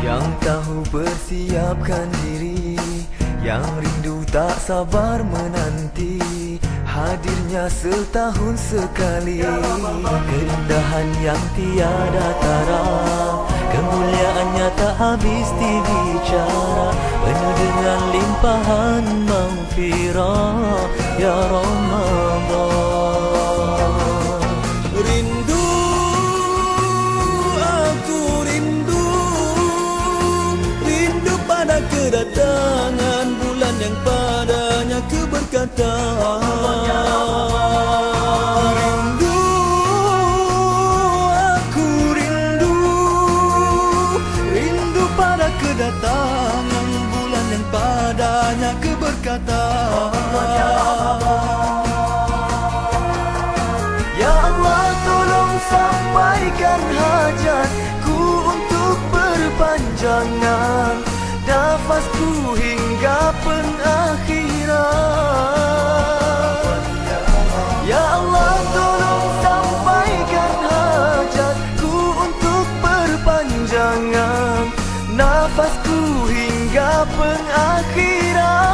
Yang tahu persiapkan diri, yang rindu tak sabar menanti hadirnya setahun sekali. Keindahan yang tiada tara, kemuliaannya tak habis dibicara, penuh dengan limpahan maghfirah ya Ramadan. Rindu, aku rindu, rindu pada kedatangan bulan yang padanya keberkatan. Rindu, aku rindu, rindu pada kedatangan bulan yang padanya keberkatan. Ya Allah, tolong sampaikan hajatku untuk perpanjangan nafasku hingga pengakhiran. Ya Allah, tolong sampaikan hajatku untuk perpanjangan nafasku hingga pengakhiran.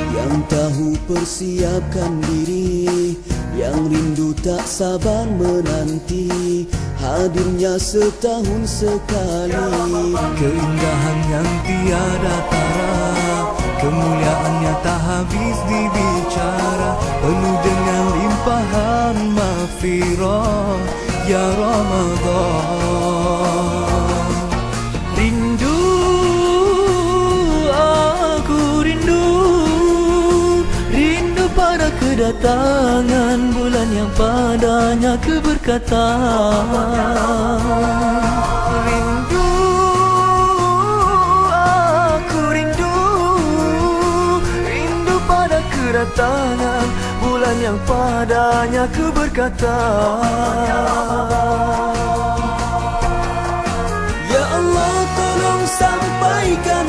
Yang tahu persiapkan diri, yang rindu tak sabar menanti hadirnya setahun sekali. Keindahan yang tiada tara, kemuliaannya tak habis dibicara, penuh dengan limpahan maghfirah ya Ramadan. Rindu, aku rindu, rindu pada kedatangan bulan yang padanya keberkatan. Rindu, aku rindu, rindu pada kedatangan bulan yang padanya keberkatan. Ya Allah, tolong sampaikan